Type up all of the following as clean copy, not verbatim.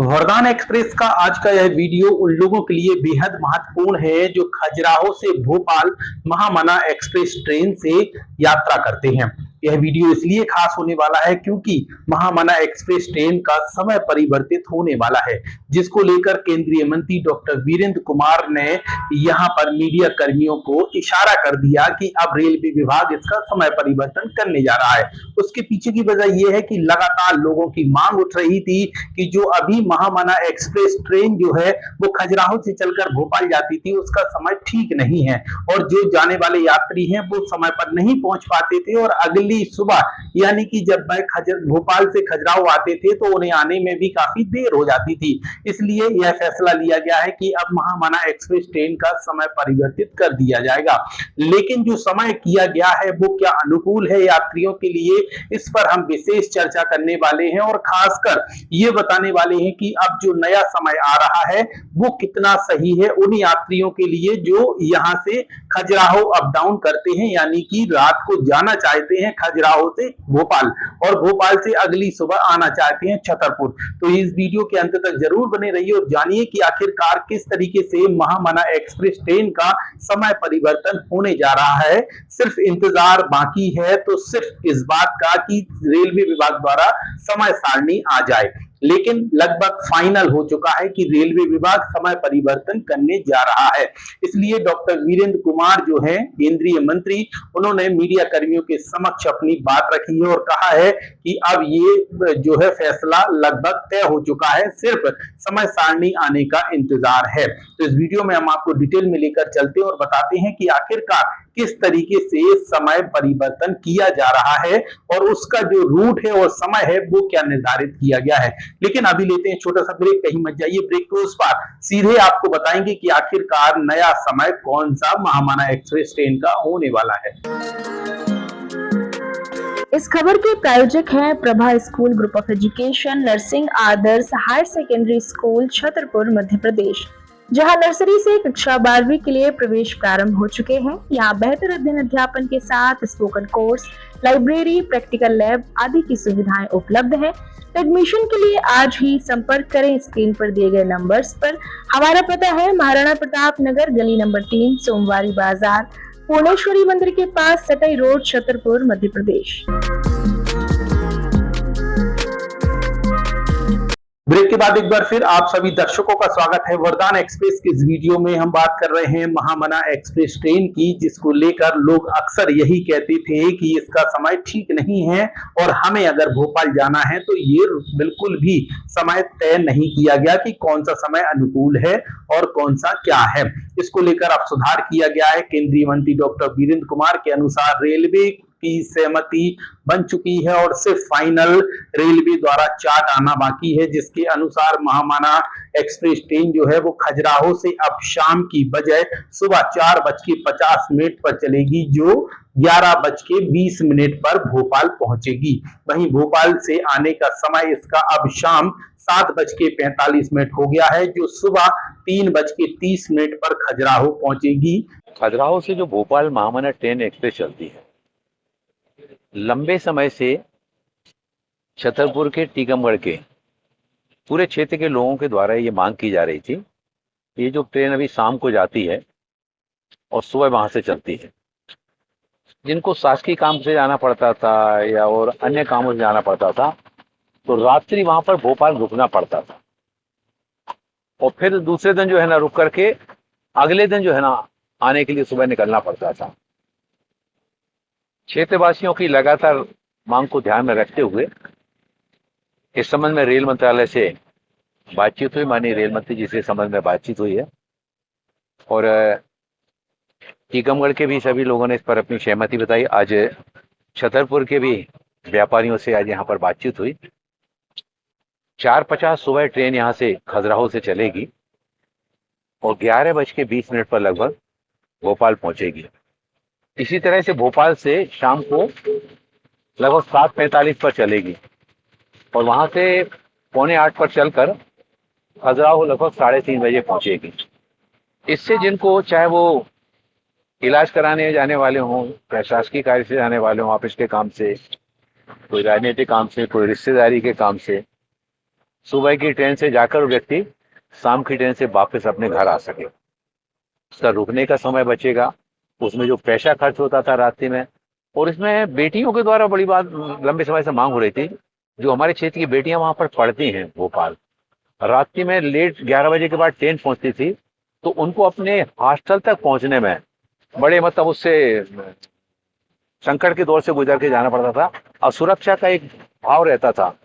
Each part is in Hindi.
वरदान एक्सप्रेस का आज का यह वीडियो उन लोगों के लिए बेहद महत्वपूर्ण है जो खजुराहो से भोपाल महामना एक्सप्रेस ट्रेन से यात्रा करते हैं। यह वीडियो इसलिए खास होने वाला है क्योंकि महामना एक्सप्रेस ट्रेन का समय परिवर्तित होने वाला है, जिसको लेकर केंद्रीय मंत्री डॉक्टर वीरेंद्र कुमार ने यहां पर मीडिया कर्मियों को इशारा कर दिया कि अब रेलवे विभाग इसका समय परिवर्तन करने जा रहा है। उसके पीछे की वजह यह है कि लगातार लोगों की मांग उठ रही थी कि जो अभी महामना एक्सप्रेस ट्रेन जो है वो खजुराहो से चलकर भोपाल जाती थी, उसका समय ठीक नहीं है और जो जाने वाले यात्री हैं वो समय पर नहीं पहुंच पाते थे और अगली सुबह यानी कि जब भोपाल से खजुराहो आते थे तो उन्हें आने में भी काफी देर हो जाती थी। इसलिए यह फैसला लिया गया है कि अब महामना एक्सप्रेस ट्रेन का समय परिवर्तित कर दिया जाएगा, लेकिन जो समय किया गया है वो क्या अनुकूल है यात्रियों के लिए, इस पर हम विशेष चर्चा करने वाले हैं और खासकर ये बताने वाले हैं कि अब जो नया समय आ रहा है वो कितना सही है उन यात्रियों के लिए जो यहां से खजुराहो अप डाउन करते हैं, यानी कि रात को जाना चाहते हैं खजुराहो से भोपाल और भोपाल से अगली सुबह आना चाहते हैं छतरपुर। तो इस वीडियो के अंत तक जरूर बने रहिए और जानिए कि आखिरकार किस तरीके से महामना एक्सप्रेस ट्रेन का समय परिवर्तन होने जा रहा है। सिर्फ इंतजार बाकी है तो सिर्फ इस बात का कि रेलवे विभाग द्वारा समय सारणी आ जाए, लेकिन लगभग फाइनल हो चुका है कि रेलवे विभाग समय परिवर्तन करने जा रहा है। इसलिए डॉक्टर वीरेंद्र कुमार जो है केंद्रीय मंत्री, उन्होंने मीडिया कर्मियों के समक्ष अपनी बात रखी है और कहा है कि अब ये जो है फैसला लगभग तय हो चुका है, सिर्फ समय सारणी आने का इंतजार है। तो इस वीडियो में हम आपको डिटेल में लेकर चलते हैं और बताते हैं कि आखिरकार किस तरीके से समय परिवर्तन किया जा रहा है और उसका जो रूट है और समय है वो क्या निर्धारित किया गया है। लेकिन अभी लेते हैं छोटा सा ब्रेक, कहीं मत जाइए, ब्रेक के उस पार सीधे आपको बताएंगे कि आखिरकार नया समय कौन सा महामना एक्सप्रेस ट्रेन का होने वाला है। इस खबर के प्रायोजक हैं Prabha school group of education, nursing Adarsh higher secondary school Chhatarpur Madhya Pradesh, जहां नर्सरी से कक्षा 12वीं के लिए प्रवेश प्रारंभ हो चुके हैं। यहां बेहतर अध्ययन अध्यापन के साथ spoken course, library, practical lab आदि की सुविधाएं उपलब्ध हैं। एडमिशन के लिए आज ही संपर्क करें स्क्रीन पर दिए गए नंबर्स पर। हमारा पता है महाराणा प्रताप नगर, गली नंबर 3, सोमवारी बाजार, पूर्णेश्वरी मंदिर के पास, सटाई रोड, छतरपुर मध्य प्रदेश। ब्रेक के बाद एक बार फिर आप सभी दर्शकों का स्वागत है। वरदान एक्सप्रेस की इस वीडियो में हम बात कर रहे हैं महामना एक्सप्रेस ट्रेन की, जिसको लेकर लोग अक्सर यही कहते थे कि इसका समय ठीक नहीं है और हमें अगर भोपाल जाना है तो ये बिल्कुल भी समय तय नहीं किया गया कि कौन सा समय अनुकूल है और कौन सा क्या है। इसको लेकर अब सुधार किया गया है। केंद्रीय मंत्री डॉक्टर वीरेंद्र कुमार के अनुसार रेलवे की सहमति बन चुकी है और सिर्फ फाइनल रेलवे द्वारा चार्ट आना बाकी है, जिसके अनुसार महामना एक्सप्रेस ट्रेन जो है वो खजुराहो से अब शाम की बजाय सुबह 4:50 पर चलेगी, जो 11:20 पर भोपाल पहुंचेगी। वहीं भोपाल से आने का समय इसका अब शाम 7:45 हो गया है, जो सुबह 3:30 पर खजुराहो पहुंचेगी। खजुराहो से जो भोपाल महामना ट्रेन एक्सप्रेस चलती है, लंबे समय से छतरपुर के टीकमगढ़ के पूरे क्षेत्र के लोगों के द्वारा ये मांग की जा रही थी। ये जो ट्रेन अभी शाम को जाती है और सुबह वहां से चलती है, जिनको शासकीय काम से जाना पड़ता था या और अन्य कामों से जाना पड़ता था तो रात्रि वहां पर भोपाल रुकना पड़ता था और फिर दूसरे दिन जो है ना रुक करके अगले दिन जो है ना आने के लिए सुबह निकलना पड़ता था। क्षेत्रवासियों की लगातार मांग को ध्यान में रखते हुए इस संबंध में रेल मंत्रालय से बातचीत हुई। माननीय रेल मंत्री जी से संबंध में बातचीत हुई है और टीकमगढ़ के भी सभी लोगों ने इस पर अपनी सहमति बताई। आज छतरपुर के भी व्यापारियों से आज यहाँ पर बातचीत हुई। 4:50 सुबह ट्रेन यहाँ से खजुराहो से चलेगी और 11:20 पर लगभग भोपाल पहुंचेगी। इसी तरह से भोपाल से शाम को लगभग 7:45 पर चलेगी और वहां से 7:45 पर चलकर खजुराहो लगभग 3:30 बजे पहुंचेगी। इससे जिनको चाहे वो इलाज कराने जाने वाले हों, चाहे शासकीय कार्य से जाने वाले हों, ऑफिस के काम से, कोई राजनीतिक काम से, कोई रिश्तेदारी के काम से, सुबह की ट्रेन से जाकर व्यक्ति शाम की ट्रेन से वापस अपने घर आ सके। उसका रुकने का समय बचेगा, उसमें जो पैसा खर्च होता था रात्रि में। और इसमें बेटियों के द्वारा बड़ी बात लंबे समय से मांग हो रही थी, जो हमारे क्षेत्र की बेटियां वहां पर पढ़ती हैं भोपाल, रात्रि में लेट 11 बजे के बाद ट्रेन पहुंचती थी, तो उनको अपने हॉस्टल तक पहुंचने में बड़े मतलब उससे संकट के दौर से गुजर के जाना पड़ता था। और सुरक्षा का एक भाव रहता था।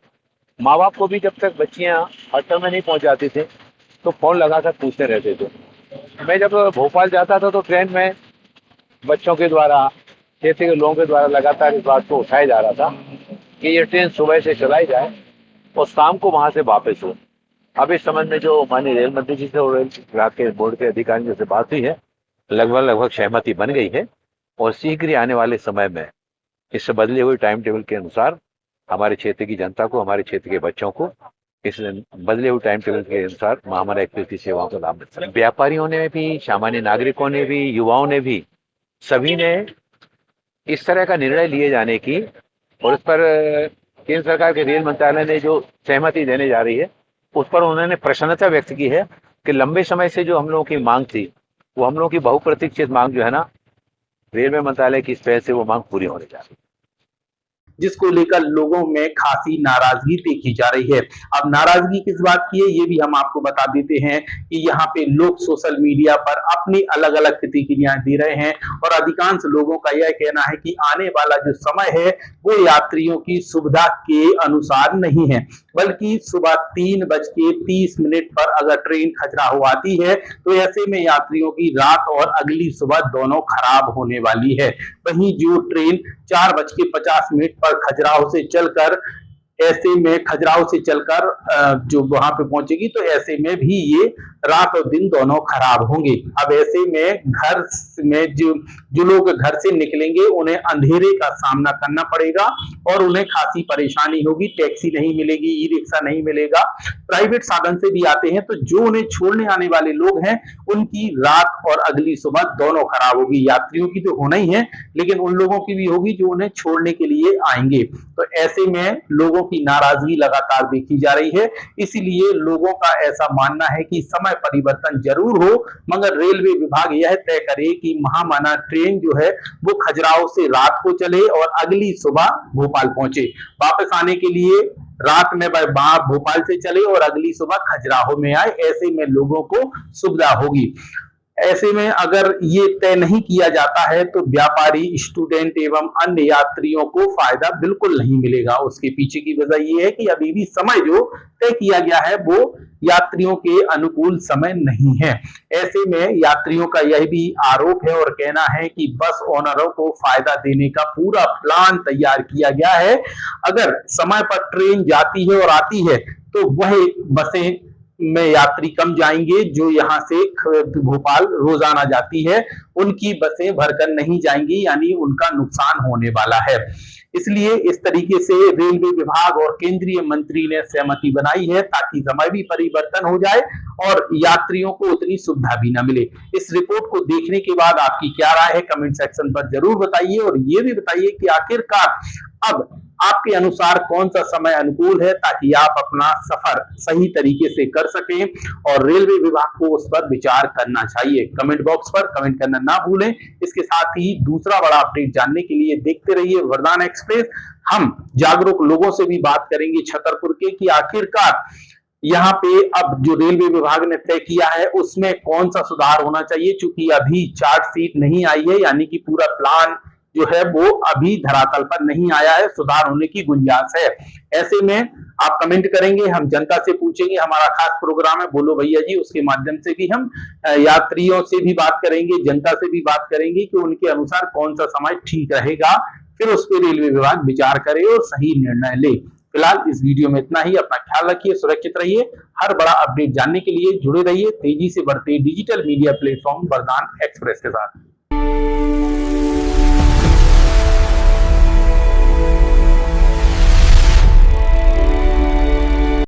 माँ बाप को भी जब तक बच्चियां हॉस्टल में नहीं पहुंच जाती थी तो फोन लगाकर पूछते रहते थे। मैं जब भोपाल जाता था तो ट्रेन में बच्चों के द्वारा, क्षेत्र के लोगों के द्वारा लगातार इस बात को उठाया जा रहा था कि ये ट्रेन सुबह से चलाई जाए और शाम को वहां से वापस हो। अब इस संबंध में जो माननीय रेल मंत्री जी से और रेल विभाग के बोर्ड के अधिकारियों से बात हुई है, लगभग सहमति बन गई है और शीघ्र ही आने वाले समय में इस बदले हुए टाइम टेबल के अनुसार हमारे क्षेत्र की जनता को, हमारे क्षेत्र के बच्चों को इस बदले हुए टाइम टेबल के अनुसार महामाना एक्सप्रेस की सेवाओं का लाभ मिल सके। व्यापारियों ने भी, सामान्य नागरिकों ने भी, युवाओं ने भी, सभी ने इस तरह का निर्णय लिए जाने की और इस पर केंद्र सरकार के रेल मंत्रालय ने जो सहमति देने जा रही है उस पर उन्होंने प्रसन्नता व्यक्त की है कि लंबे समय से जो हम लोगों की मांग थी, वो हम लोगों की बहुप्रतीक्षित मांग जो है ना, रेलवे मंत्रालय की इस पहल से वो मांग पूरी होने जा रही है, जिसको लेकर लोगों में खासी नाराजगी देखी जा रही है। अब नाराजगी किस बात की है ये भी हम आपको बता देते हैं कि यहाँ पे लोग सोशल मीडिया पर अपनी अलग अलग प्रतिक्रियाएं दे रहे हैं और अधिकांश लोगों का यह कहना है कि आने वाला जो समय है वो यात्रियों की सुविधा के अनुसार नहीं है, बल्कि सुबह 3:30 पर अगर ट्रेन खजुराहो आती है तो ऐसे में यात्रियों की रात और अगली सुबह दोनों खराब होने वाली है। वहीं जो ट्रेन 4:50 पर खजुराहो से चलकर जो वहां पे पहुंचेगी तो ऐसे में भी ये रात और दिन दोनों खराब होंगे। अब ऐसे में घर में जो लोग घर से निकलेंगे उन्हें अंधेरे का सामना करना पड़ेगा और उन्हें खासी परेशानी होगी। टैक्सी नहीं मिलेगी, ई रिक्शा नहीं मिलेगा, प्राइवेट साधन से भी आते हैं तो जो उन्हें छोड़ने आने वाले लोग हैं उनकी रात और अगली सुबह दोनों खराब होगी। यात्रियों की तो होना ही है, लेकिन उन लोगों की भी होगी जो उन्हें छोड़ने के लिए आएंगे। तो ऐसे में लोगों की नाराजगी लगातार देखी जा रही है। इसीलिए लोगों का ऐसा मानना है कि समय परिवर्तन जरूर हो, मगर रेलवे विभाग यह तय करे कि महामाना ट्रेन जो है वो खजुराहो से रात को चले और अगली सुबह भोपाल पहुंचे। वापस आने के लिए रात में भोपाल से चले और अगली सुबह खजुराहो में आए, ऐसे में लोगों को सुविधा होगी। ऐसे में अगर ये तय नहीं किया जाता है तो व्यापारी, स्टूडेंट एवं अन्य यात्रियों को फायदा बिल्कुल नहीं मिलेगा। उसके पीछे की वजह ये है कि अभी भी समय जो तय किया गया है वो यात्रियों के अनुकूल समय नहीं है। ऐसे में यात्रियों का यह भी आरोप है और कहना है कि बस ओनरों को फायदा देने का पूरा प्लान तैयार किया गया है। अगर समय पर ट्रेन जाती है और आती है तो वह बसें में यात्री कम जाएंगे। जो यहाँ से भोपाल रोजाना जाती है उनकी बसें भरकर नहीं जाएंगी, यानी उनका नुकसान होने वाला है। इसलिए इस तरीके से रेलवे विभाग और केंद्रीय मंत्री ने सहमति बनाई है ताकि समय भी परिवर्तन हो जाए और यात्रियों को उतनी सुविधा भी न मिले। इस रिपोर्ट को देखने के बाद आपकी क्या राय है कमेंट सेक्शन पर जरूर बताइए और ये भी बताइए कि आखिरकार अब आपके अनुसार कौन सा समय अनुकूल है ताकि आप अपना सफर सही तरीके से कर सकें और रेलवे विभाग को उस पर विचार करना चाहिए। कमेंट बॉक्स पर कमेंट करना ना भूलें। इसके साथ ही दूसरा बड़ा अपडेट जानने के लिए देखते रहिए वरदान एक्सप्रेस। हम जागरूक लोगों से भी बात करेंगे छतरपुर के कि आखिरकार यहाँ पे अब जो रेलवे विभाग ने तय किया है उसमें कौन सा सुधार होना चाहिए, क्योंकि अभी चार्जशीट नहीं आई है, यानी कि पूरा प्लान जो है वो अभी धरातल पर नहीं आया है, सुधार होने की गुंजाइश है। ऐसे में आप कमेंट करेंगे, हम जनता से पूछेंगे। हमारा खास प्रोग्राम है बोलो भैया जी, उसके माध्यम से भी हम यात्रियों से भी बात करेंगे, जनता से भी बात करेंगे कि उनके अनुसार कौन सा समय ठीक रहेगा, फिर उस पर रेलवे विभाग विचार करे और सही निर्णय ले। फिलहाल इस वीडियो में इतना ही। अपना ख्याल रखिए, सुरक्षित रहिए। हर बड़ा अपडेट जानने के लिए जुड़े रहिए तेजी से बढ़ते डिजिटल मीडिया प्लेटफॉर्म वरदान एक्सप्रेस के साथ।